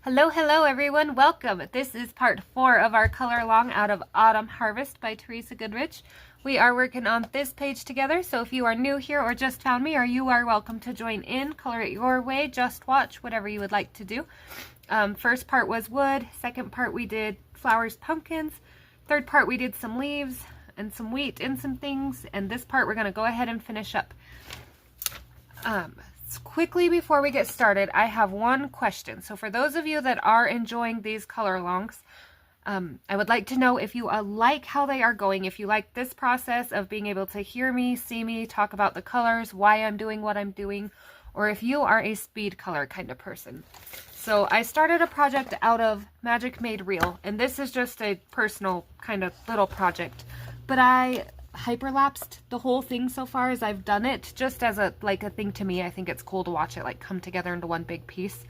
Hello, hello everyone, welcome. This is part 4 of our color along out of Autumn Harvest by Teresa Goodridge. We are working on this page together, so if you are new here or just found me, you are welcome to join in, color it your way, just watch, whatever you would like to do. First part was wood, second part we did flowers, pumpkins, third part we did some leaves and some wheat and some things, and this part we're going to go ahead and finish up. Quickly before we get started, I have one question. So for those of you that are enjoying these color alongs, I would like to know if you like how they are going, if you like this process of being able to hear me, see me, talk about the colors, why I'm doing what I'm doing, or if you are a speed color kind of person. So I started a project out of Magic Made Real, and this is just a personal kind of little project, but I hyperlapsed the whole thing so far as I've done it, just as a thing to me. I think it's cool to watch it like come together into one big piece.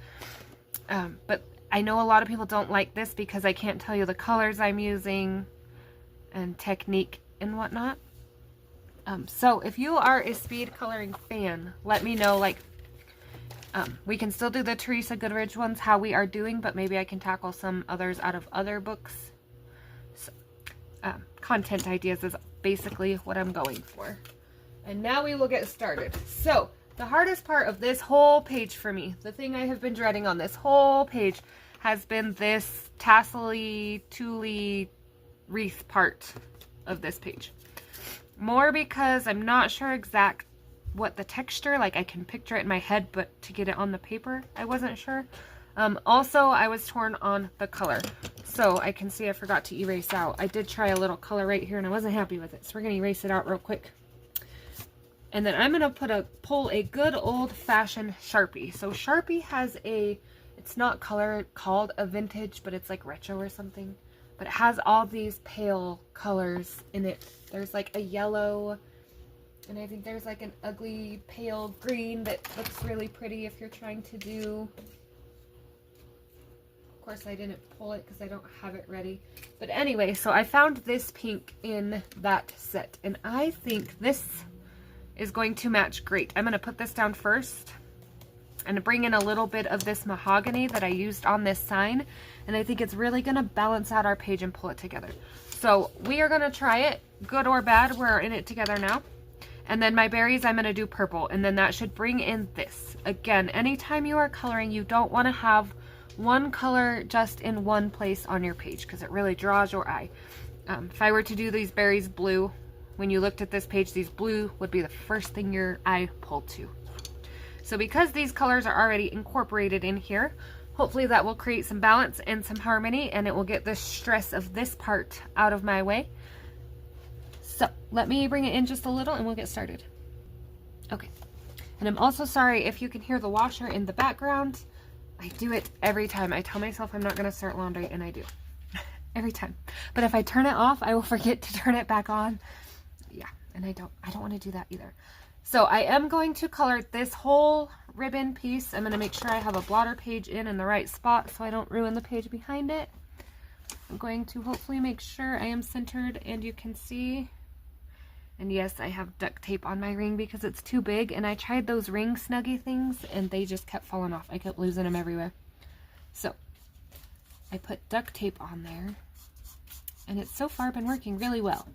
But I know a lot of people don't like this because I can't tell you the colors I'm using and technique and whatnot. So if you are a speed coloring fan, let me know. We can still do the Teresa Goodridge ones how we are doing, but maybe I can tackle some others out of other books. So, content ideas is basically what I'm going for. And now we will get started. So the hardest part of this whole page for me, the thing I have been dreading on this whole page, has been this tassel-y, tulle-y wreath part of this page. More because I'm not sure exact what the texture, like I can picture it in my head, but to get it on the paper, I wasn't sure. Also, I was torn on the color. So I can see I forgot to erase out. I did try a little color right here and I wasn't happy with it. So we're going to erase it out real quick. And then I'm going to pull a good old-fashioned Sharpie. So Sharpie has it's not called a vintage, but it's like retro or something. But it has all these pale colors in it. There's like a yellow, and I think there's like an ugly pale green that looks really pretty if you're trying to do... Of course I didn't pull it because I don't have it ready. But anyway, so I found this pink in that set, and I think this is going to match great. I'm going to put this down first and bring in a little bit of this mahogany that I used on this sign, and I think it's really going to balance out our page and pull it together. So we are going to try it, good or bad, we're in it together now. And then my berries, I'm going to do purple, and then that should bring in this. Again, anytime you are coloring, you don't want to have one color just in one place on your page because it really draws your eye. If I were to do these berries blue, when you looked at this page, these blue would be the first thing your eye pulled to. So because these colors are already incorporated in here, hopefully that will create some balance and some harmony, and it will get the stress of this part out of my way. So let me bring it in just a little and we'll get started. Okay. And I'm also sorry if you can hear the washer in the background. I do it every time. I tell myself I'm not going to start laundry, and I do. Every time. But if I turn it off, I will forget to turn it back on. Yeah, and I don't want to do that either. So I am going to color this whole ribbon piece. I'm going to make sure I have a blotter page in the right spot so I don't ruin the page behind it. I'm going to hopefully make sure I am centered and you can see. And yes, I have duct tape on my ring because it's too big, and I tried those ring snuggie things and they just kept falling off. I kept losing them everywhere. So I put duct tape on there, and it's so far been working really well.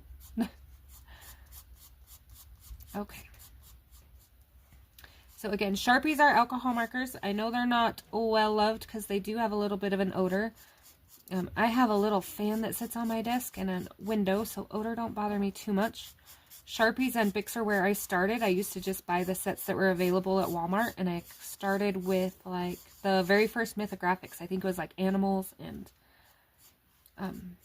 Okay. So again, Sharpies are alcohol markers. I know they're not well loved because they do have a little bit of an odor. I have a little fan that sits on my desk and a window, so odor don't bother me too much. Sharpies and Bics are where I started. I used to just buy the sets that were available at Walmart, and I started with like the very first mythographics. I think it was like animals and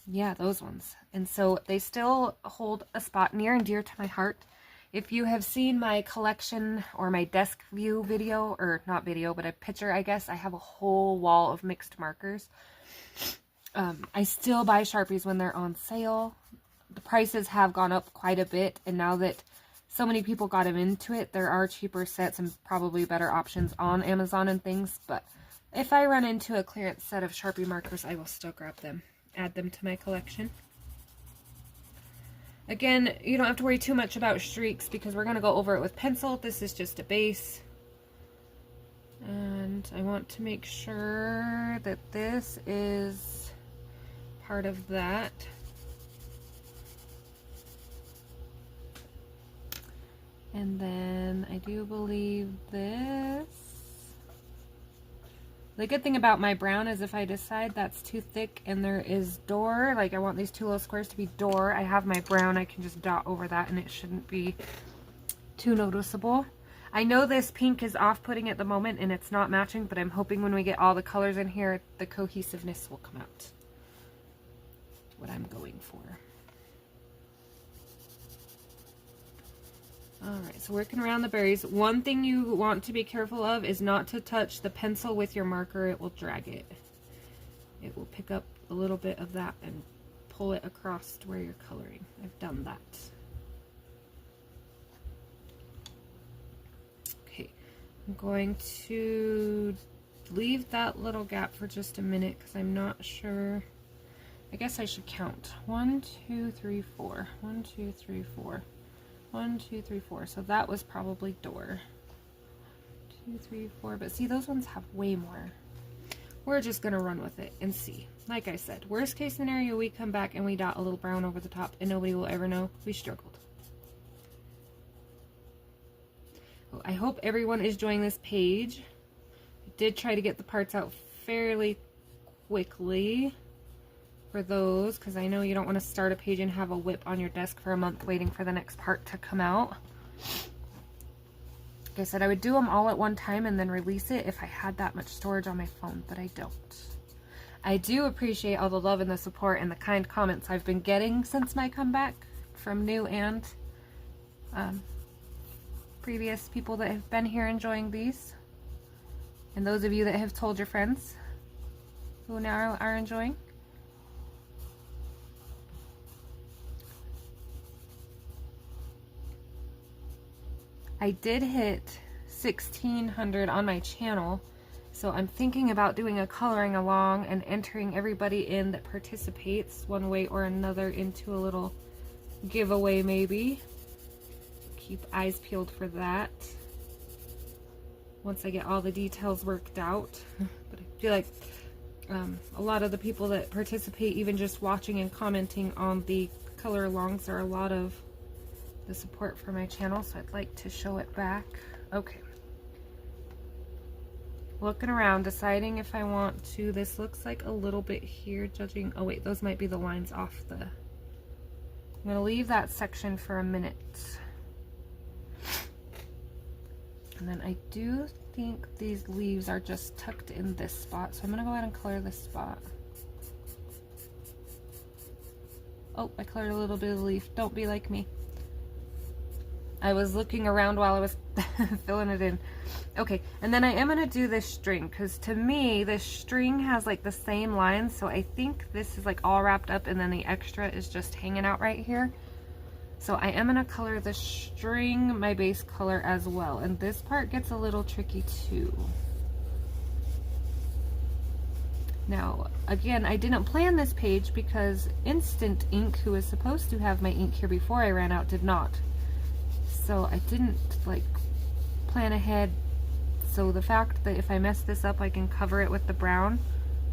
yeah, those ones. And so they still hold a spot near and dear to my heart. If you have seen my collection or my desk view video, or not video, but a picture, I guess, I have a whole wall of mixed markers. I still buy Sharpies when they're on sale. The prices have gone up quite a bit, and now that so many people got into it, there are cheaper sets and probably better options on Amazon and things, but if I run into a clearance set of Sharpie markers, I will still grab them, add them to my collection. Again, you don't have to worry too much about streaks because we're going to go over it with pencil. This is just a base. And I want to make sure that this is part of that. And then I do believe this. The good thing about my brown is if I decide that's too thick and there is door, like I want these two little squares to be door, I have my brown, I can just dot over that and it shouldn't be too noticeable. I know this pink is off-putting at the moment and it's not matching, but I'm hoping when we get all the colors in here, the cohesiveness will come out. That's what I'm going for. Alright, so working around the berries. One thing you want to be careful of is not to touch the pencil with your marker. It will drag it. It will pick up a little bit of that and pull it across to where you're coloring. I've done that. Okay, I'm going to leave that little gap for just a minute because I'm not sure. I guess I should count. 1, 2, 3, 4. 1, 2, 3, 4. 1, 2, 3, 4. So that was probably door. 2, 3, 4. But see, those ones have way more. We're just going to run with it and see. Like I said, worst case scenario, we come back and we dot a little brown over the top and nobody will ever know we struggled. Well, I hope everyone is enjoying this page. I did try to get the parts out fairly quickly for those, because I know you don't want to start a page and have a whip on your desk for a month waiting for the next part to come out. Like I said, I would do them all at one time and then release it if I had that much storage on my phone, but I don't. I do appreciate all the love and the support and the kind comments I've been getting since my comeback from new and previous people that have been here enjoying these. And those of you that have told your friends who now are enjoying. I did hit 1600 on my channel, so I'm thinking about doing a coloring along and entering everybody in that participates one way or another into a little giveaway maybe. Keep eyes peeled for that once I get all the details worked out. But I feel like a lot of the people that participate, even just watching and commenting on the color alongs, are a lot of the support for my channel, so I'd like to show it back. Okay. Looking around, deciding if I want to, this looks like a little bit here, judging, oh wait, those might be the lines off the, I'm gonna leave that section for a minute. And then I do think these leaves are just tucked in this spot, so I'm gonna go ahead and color this spot. Oh, I colored a little bit of the leaf. Don't be like me. I was looking around while I was filling it in. Okay, and then I am going to do this string, because to me, this string has like the same lines, so I think this is like all wrapped up, and then the extra is just hanging out right here. So I am going to color the string my base color as well, and this part gets a little tricky too. Now, again, I didn't plan this page because Instant Ink, who was supposed to have my ink here before I ran out, did not. So I didn't like plan ahead, so the fact that if I mess this up I can cover it with the brown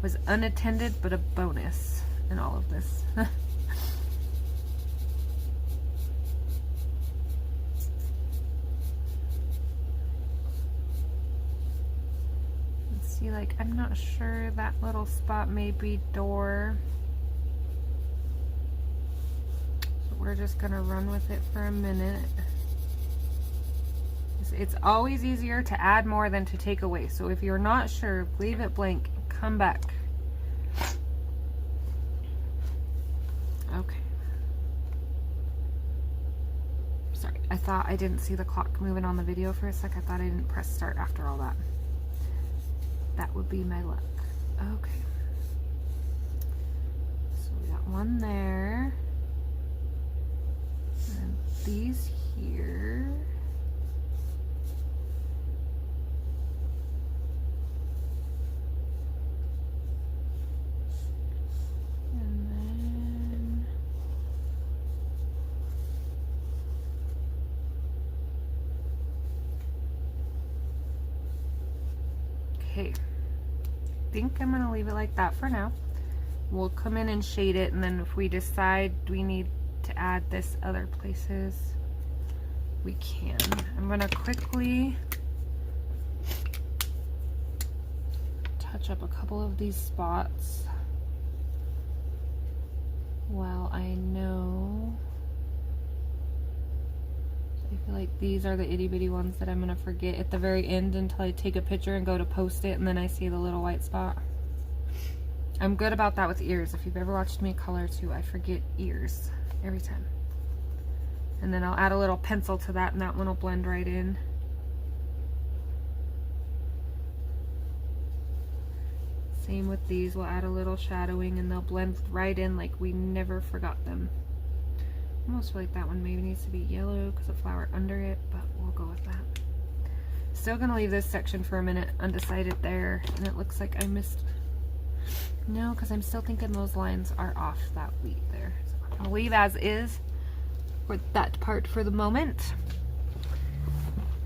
was unattended, but a bonus in all of this. Let's see, like, I'm not sure, that little spot may be door, so we're just gonna run with it for a minute. It's always easier to add more than to take away. So if you're not sure, leave it blank and come back. Okay. Sorry, I thought I didn't see the clock moving on the video for a sec. I thought I didn't press start after all that. That would be my luck. Okay. So we got one there. And these here. Okay, I think I'm gonna leave it like that for now. We'll come in and shade it, and then if we decide we need to add this other places, we can. I'm gonna quickly touch up a couple of these spots while I know. I feel like these are the itty bitty ones that I'm gonna forget at the very end until I take a picture and go to post it, and then I see the little white spot. I'm good about that with ears. If you've ever watched me color too, I forget ears every time. And then I'll add a little pencil to that, and that one will blend right in. Same with these, we'll add a little shadowing and they'll blend right in like we never forgot them. I almost feel like that one maybe needs to be yellow because of flower under it, but we'll go with that. Still gonna leave this section for a minute undecided there, and it looks like I missed. No, because I'm still thinking those lines are off that wheat there. So I'm gonna leave as is for that part for the moment.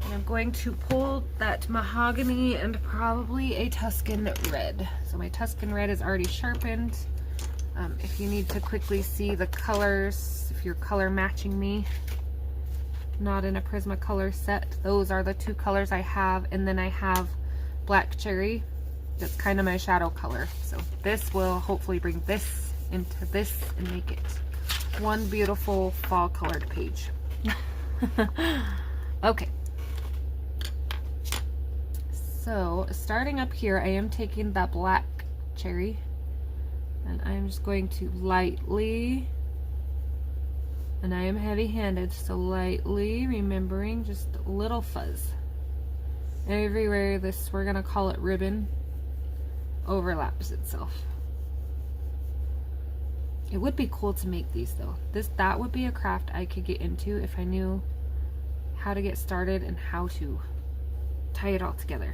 And I'm going to pull that mahogany and probably a Tuscan red. So my Tuscan red is already sharpened. If you need to quickly see the colors, if you're color matching me, not in a Prismacolor set, those are the two colors I have. And then I have black cherry. That's kind of my shadow color. So this will hopefully bring this into this and make it one beautiful fall colored page. Okay. So starting up here, I am taking that black cherry and I'm just going to lightly, and I am heavy-handed, so lightly remembering just a little fuzz. Everywhere this, we're gonna call it ribbon, overlaps itself. It would be cool to make these though. That would be a craft I could get into if I knew how to get started and how to tie it all together.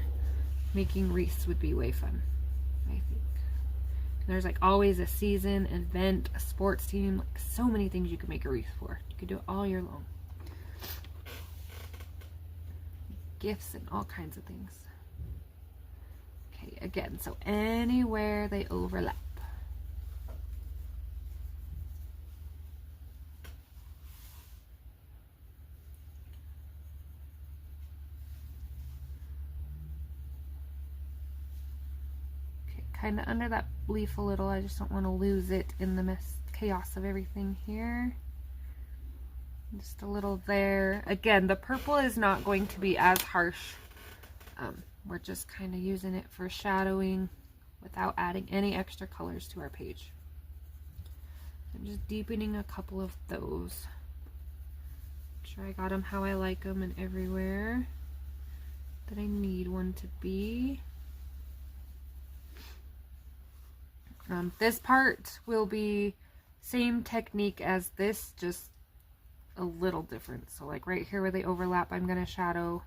Making wreaths would be way fun, I think. And there's like always a season, an event, a sports team, like so many things you could make a wreath for. You could do it all year long. Gifts and all kinds of things. Okay, again, so anywhere they overlap. Okay, kind of under that leaf a little. I just don't want to lose it in the chaos of everything here. Just a little there. Again, the purple is not going to be as harsh. We're just kind of using it for shadowing without adding any extra colors to our page. I'm just deepening a couple of those. Make sure I got them how I like them and everywhere that I need one to be. This part will be same technique as this, just a little different. So like right here where they overlap, I'm going to shadow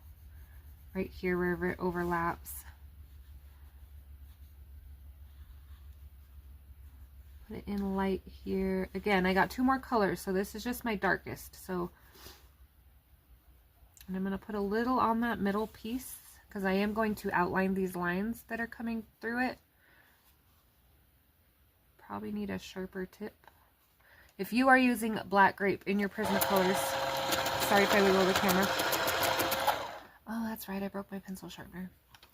right here wherever it overlaps. Put it in light here. Again, I got two more colors, so this is just my darkest. So, and I'm going to put a little on that middle piece because I am going to outline these lines that are coming through it. Probably need a sharper tip. If you are using black grape in your Prismacolors, sorry if I wiggle the camera. Oh, that's right, I broke my pencil sharpener.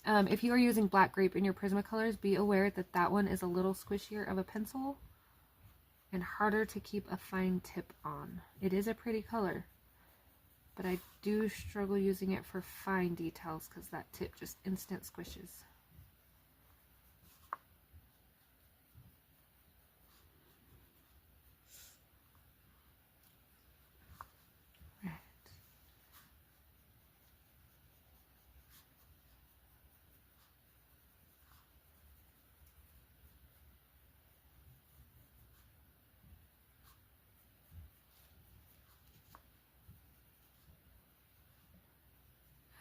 If you are using black grape in your Prismacolors, be aware that that one is a little squishier of a pencil and harder to keep a fine tip on. It is a pretty color, but I do struggle using it for fine details because that tip just instant squishes.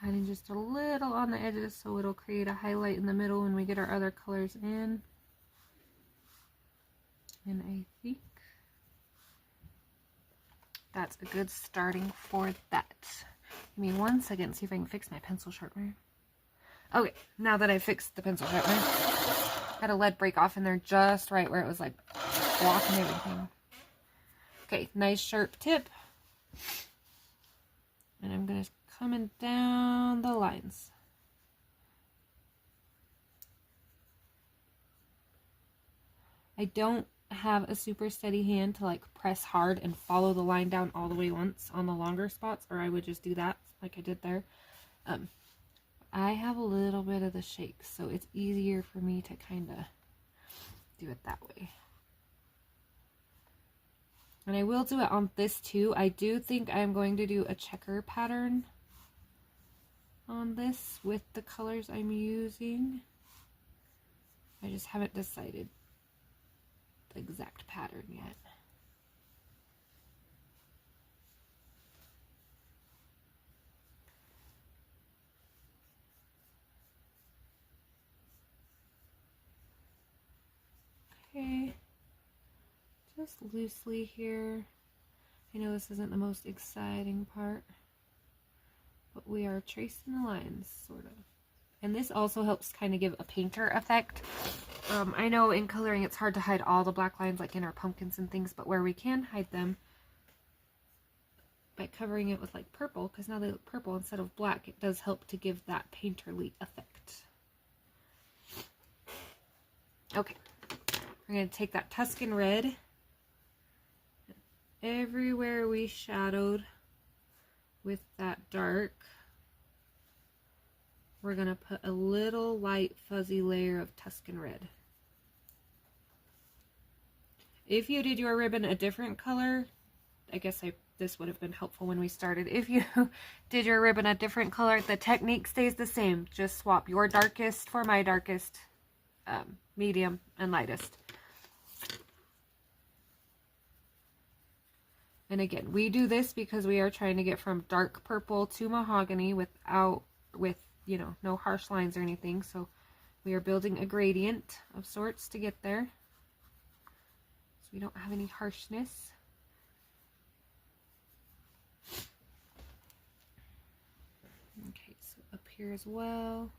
Adding just a little on the edges so it'll create a highlight in the middle when we get our other colors in. And I think that's a good starting for that. Give me 1 second, see if I can fix my pencil sharpener. Okay, now that I fixed the pencil sharpener, had a lead break off in there just right where it was like blocking everything. Okay, nice sharp tip. And I'm going to come down the lines. I don't have a super steady hand to like press hard and follow the line down all the way once on the longer spots, or I would just do that like I did there. I have a little bit of the shake, so it's easier for me to kind of do it that way. And I will do it on this too. I do think I'm going to do a checker pattern on this with the colors I'm using. I just haven't decided the exact pattern yet. Okay, just loosely here. I know this isn't the most exciting part, but we are tracing the lines, sort of. And this also helps kind of give a painter effect. I know in coloring it's hard to hide all the black lines like in our pumpkins and things, but where we can hide them by covering it with like purple, because now they look purple instead of black, it does help to give that painterly effect. Okay, we're going to take that Tuscan red. Everywhere we shadowed with that dark, we're going to put a little light fuzzy layer of Tuscan red. If you did your ribbon a different color, I guess this would have been helpful when we started. If you did your ribbon a different color, the technique stays the same. Just swap your darkest for my darkest, medium, and lightest. And again, we do this because we are trying to get from dark purple to mahogany with you know, no harsh lines or anything. So we are building a gradient of sorts to get there, so we don't have any harshness. Okay, so up here as well.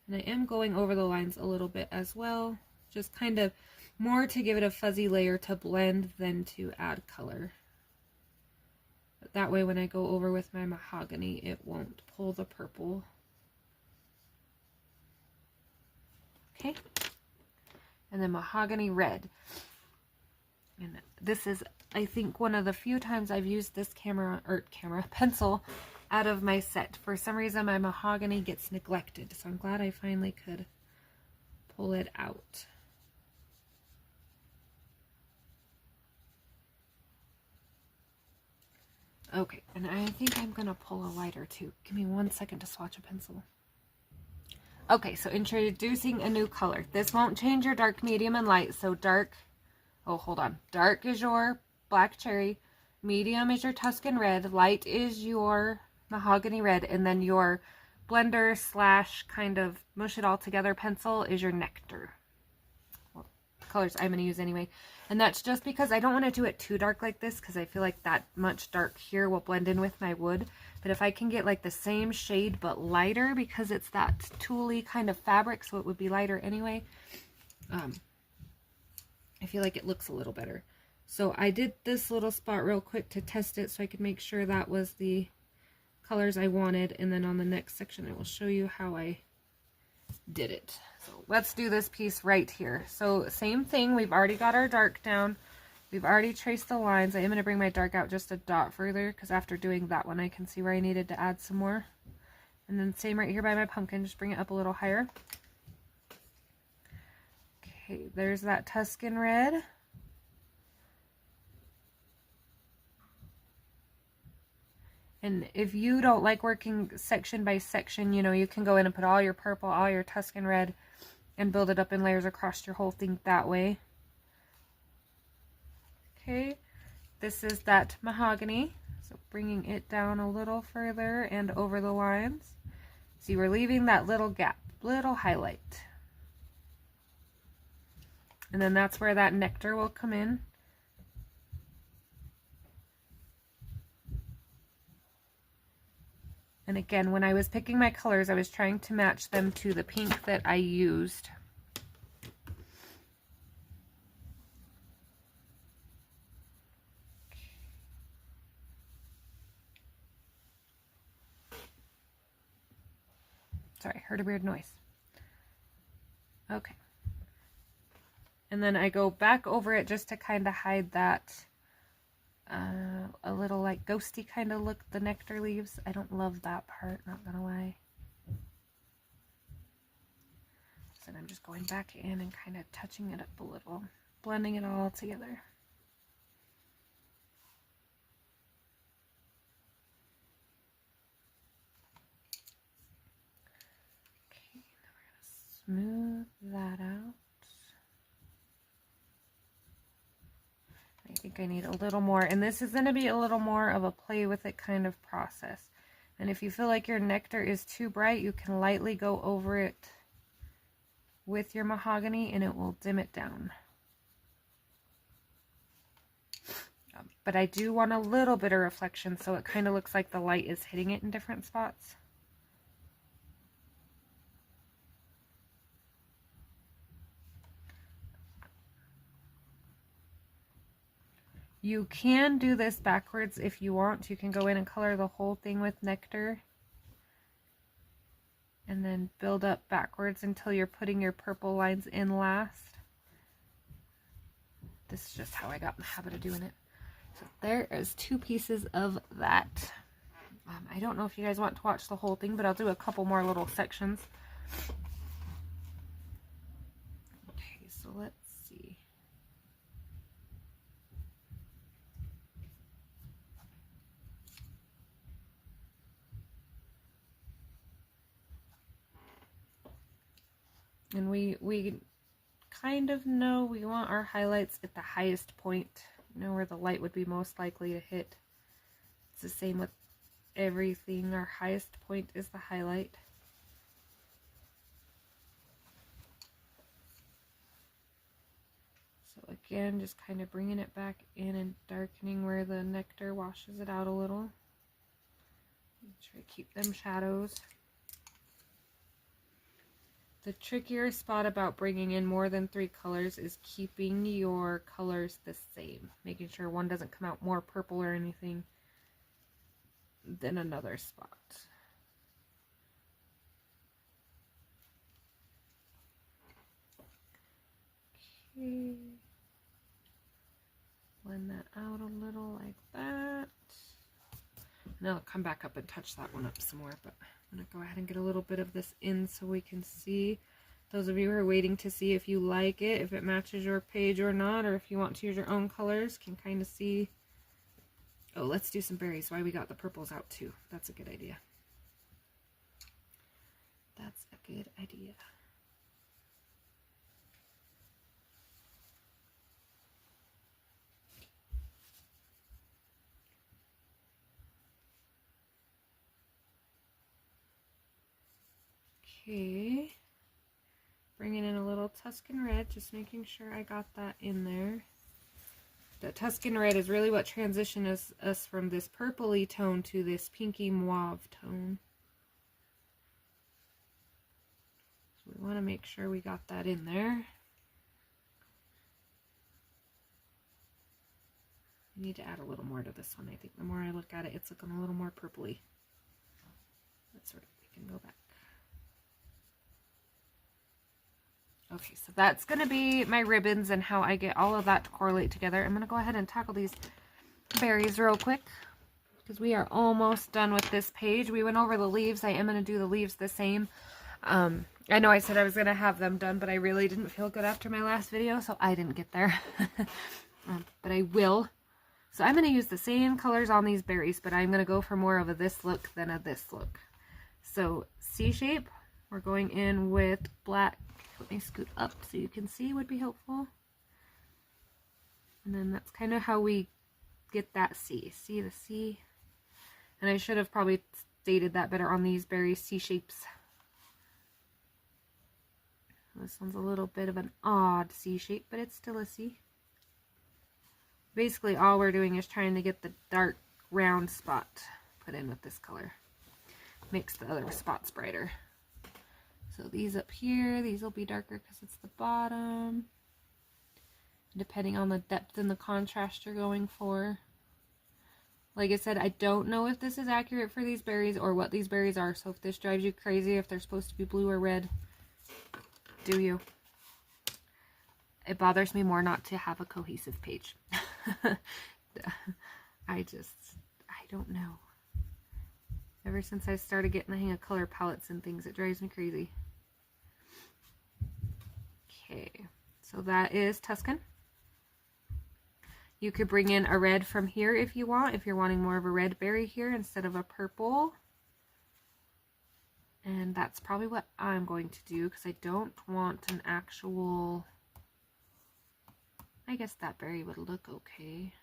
And I am going over the lines a little bit as well, just kind of more to give it a fuzzy layer to blend than to add color. But that way when I go over with my mahogany, it won't pull the purple. Okay. And then mahogany red. And this is, I think, one of the few times I've used this pencil out of my set. For some reason my mahogany gets neglected, so I'm glad I finally could pull it out. Okay, and I think I'm gonna pull a lighter too. Give me 1 second to swatch a pencil. Okay, so introducing a new color. This won't change your dark, medium, and light. So dark, oh hold on, dark is your black cherry, medium is your Tuscan red, light is your mahogany red, and then your blender slash kind of mush it all together pencil is your nectar. Well, the colors I'm going to use anyway. And that's just because I don't want to do it too dark like this, because I feel like that much dark here will blend in with my wood. But if I can get like the same shade but lighter, because it's that tooly kind of fabric, so it would be lighter anyway, I feel like it looks a little better. So I did this little spot real quick to test it so I could make sure that was the colors I wanted, and then on the next section I will show you how I did it. So let's do this piece right here. So same thing, we've already got our dark down, we've already traced the lines. I am going to bring my dark out just a dot further, because after doing that one I can see where I needed to add some more. And then same right here by my pumpkin, just bring it up a little higher. Okay, there's that Tuscan red. And if you don't like working section by section, you know, you can go in and put all your purple, all your Tuscan red, and build it up in layers across your whole thing that way. Okay, this is that mahogany. So bringing it down a little further and over the lines. See, we're leaving that little gap, little highlight. And then that's where that nectar will come in. And again, when I was picking my colors, I was trying to match them to the pink that I used. Sorry, I heard a weird noise. Okay. And then I go back over it just to kind of hide that a little like ghosty kind of look the nectar leaves. I don't love that part, not gonna lie. So I'm just going back in and kind of touching it up a little, blending it all together. Okay, now we're gonna smooth that out. I think I need a little more, and this is going to be a little more of a play with it kind of process. And if you feel like your nectar is too bright, you can lightly go over it with your mahogany and it will dim it down. But I do want a little bit of reflection so it kind of looks like the light is hitting it in different spots. You can do this backwards if you want. You can go in and color the whole thing with nectar and then build up backwards until you're putting your purple lines in last. This is just how I got in the habit of doing it. So there is 2 pieces of that. I don't know if you guys want to watch the whole thing, but I'll do a couple more little sections. Okay, so let's see. And we kind of know we want our highlights at the highest point, you know, where the light would be most likely to hit. It's the same with everything. Our highest point is the highlight. So again, just kind of bringing it back in and darkening where the nectar washes it out a little. Try to keep them shadows. The trickier spot about bringing in more than 3 colors is keeping your colors the same. Making sure one doesn't come out more purple or anything than another spot. Okay. Blend that out a little like that. And I'll come back up and touch that one up some more, but I'm going to go ahead and get a little bit of this in so we can see. Those of you who are waiting to see if you like it, if it matches your page or not, or if you want to use your own colors, can kind of see. Oh, let's do some berries. Why we got the purples out too. That's a good idea. That's a good idea. Okay, bringing in a little Tuscan red, just making sure I got that in there. The Tuscan red is really what transitions us from this purpley tone to this pinky mauve tone. So we want to make sure we got that in there. I need to add a little more to this one. I think the more I look at it, it's looking a little more purpley. That's right, we can go back. Okay, so that's going to be my ribbons and how I get all of that to correlate together. I'm going to go ahead and tackle these berries real quick because we are almost done with this page. We went over the leaves. I am going to do the leaves the same. I know I said I was going to have them done, but I really didn't feel good after my last video, so I didn't get there. But I will. So I'm going to use the same colors on these berries, but I'm going to go for more of a this look than a this look. So C shape, we're going in with black. Let me scoot up so you can see would be helpful. And then that's kind of how we get that C. See the C? And I should have probably stated that better on these berry C shapes. This one's a little bit of an odd C shape, but it's still a C. Basically all we're doing is trying to get the dark round spot put in with this color. makes the other spots brighter. So these up here, these will be darker because it's the bottom. Depending on the depth and the contrast you're going for. Like I said, I don't know if this is accurate for these berries or what these berries are. So if this drives you crazy, if they're supposed to be blue or red, do you? It bothers me more not to have a cohesive page. I don't know. Ever since I started getting the hang of color palettes and things, it drives me crazy. Okay, so that is Tuscan. You could bring in a red from here if you want, if you're wanting more of a red berry here instead of a purple. And that's probably what I'm going to do because I don't want an actual... I guess that berry would look okay.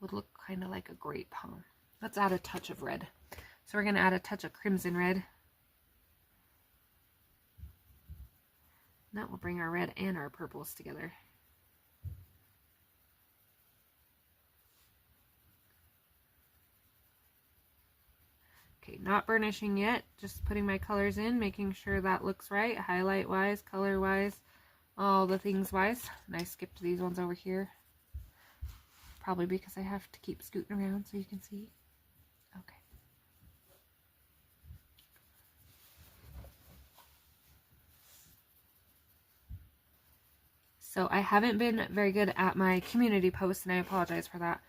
Would look kind of like a grape, huh? Let's add a touch of red. So we're going to add a touch of crimson red. That will bring our red and our purples together. Okay, not burnishing yet, just putting my colors in, making sure that looks right, highlight wise, color wise, all the things wise. And I skipped these ones over here. Probably because I have to keep scooting around so you can see. Okay. So I haven't been very good at my community posts, and I apologize for that.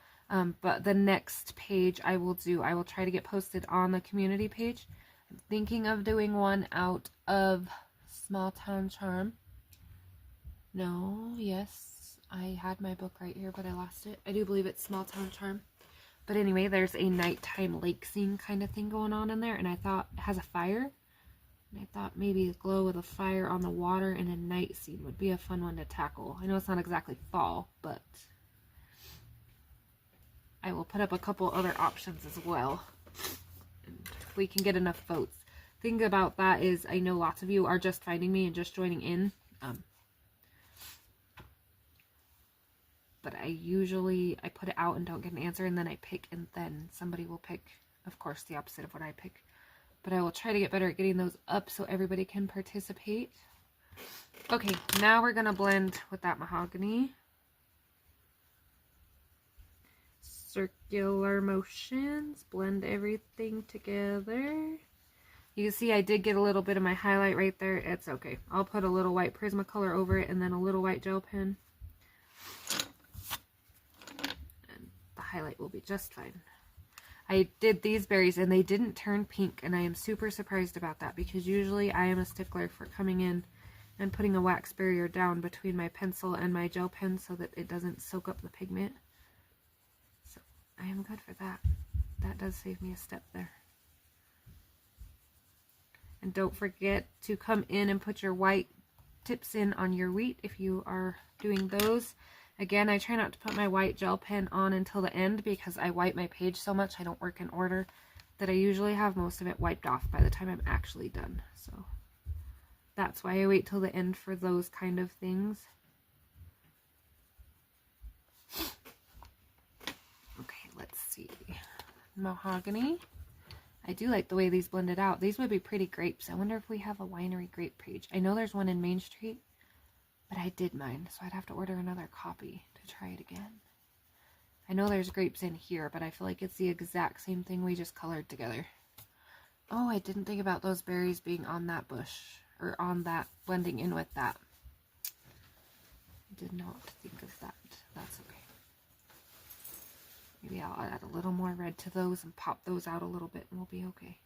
But the next page I will try to get posted on the community page. I'm thinking of doing one out of Small Town Charm. No, yes, I had my book right here, but I lost it. I do believe it's Small Town Charm. But anyway, there's a nighttime lake scene kind of thing going on in there, and I thought it has a fire. And I thought maybe a glow with a fire on the water and a night scene would be a fun one to tackle. I know it's not exactly fall, but I will put up a couple other options as well. And if we can get enough votes. Thing about that is I know lots of you are just finding me and just joining in. But I put it out and don't get an answer, and then I pick, and then somebody will pick, of course, the opposite of what I pick. But I will try to get better at getting those up so everybody can participate. Okay, now we're going to blend with that mahogany. Circular motions, blend everything together. You can see I did get a little bit of my highlight right there. It's okay. I'll put a little white Prismacolor over it and then a little white gel pen. And the highlight will be just fine. I did these berries and they didn't turn pink, and I am super surprised about that because usually I am a stickler for coming in and putting a wax barrier down between my pencil and my gel pen so that it doesn't soak up the pigment. So I am good for that. That does save me a step there. And don't forget to come in and put your white tips in on your wheat if you are doing those. Again, I try not to put my white gel pen on until the end because I wipe my page so much, I don't work in order, that I usually have most of it wiped off by the time I'm actually done. So that's why I wait till the end for those kind of things. Okay, let's see. Mahogany. I do like the way these blended out. These would be pretty grapes. I wonder if we have a winery grape page. I know there's one in Main Street, but I did mine, so I'd have to order another copy to try it again. I know there's grapes in here, but I feel like it's the exact same thing we just colored together. Oh, I didn't think about those berries being on that bush, or on that, blending in with that. I did not think of that. That's okay. Maybe I'll add a little more red to those and pop those out a little bit and we'll be okay.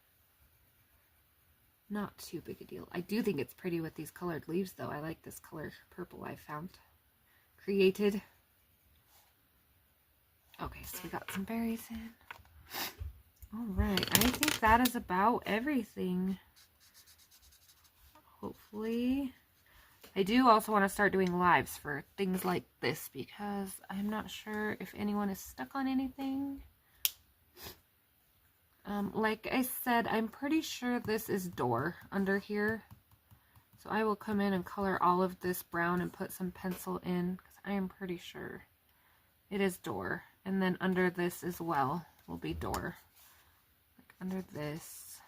Not too big a deal. I do think it's pretty with these colored leaves though. I like this color purple I found. Created. Okay, so we got some berries in. Alright, I think that is about everything. Hopefully. I do also want to start doing lives for things like this because I'm not sure if anyone is stuck on anything. Like I said, I'm pretty sure this is door under here. So I will come in and color all of this brown and put some pencil in because I am pretty sure it is door. And then under this as well will be door. Like under this.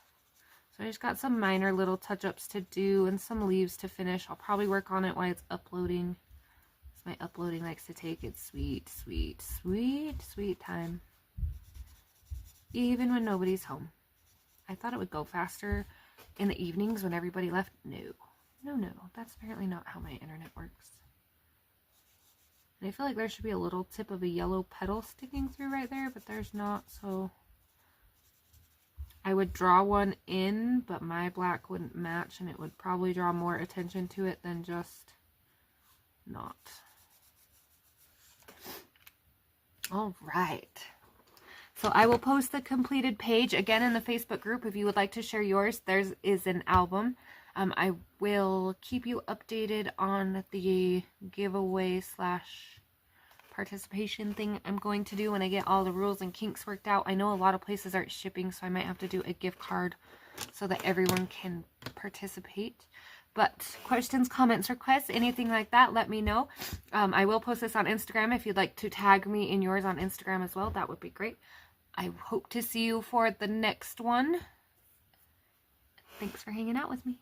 So I just got some minor little touch-ups to do and some leaves to finish. I'll probably work on it while it's uploading. My uploading likes to take its sweet, sweet, sweet, sweet time. Even when nobody's home. I thought it would go faster in the evenings when everybody left. No. No. That's apparently not how my internet works. And I feel like there should be a little tip of a yellow petal sticking through right there, but there's not, so I would draw one in, but my black wouldn't match, and it would probably draw more attention to it than just not. All right. So I will post the completed page again in the Facebook group if you would like to share yours. There is an album. I will keep you updated on the giveaway / participation thing I'm going to do when I get all the rules and kinks worked out. I know a lot of places aren't shipping, so I might have to do a gift card so that everyone can participate. But questions, comments, requests, anything like that, let me know. I will post this on Instagram. If you'd like to tag me in yours on Instagram as well, that would be great. I hope to see you for the next one. Thanks for hanging out with me.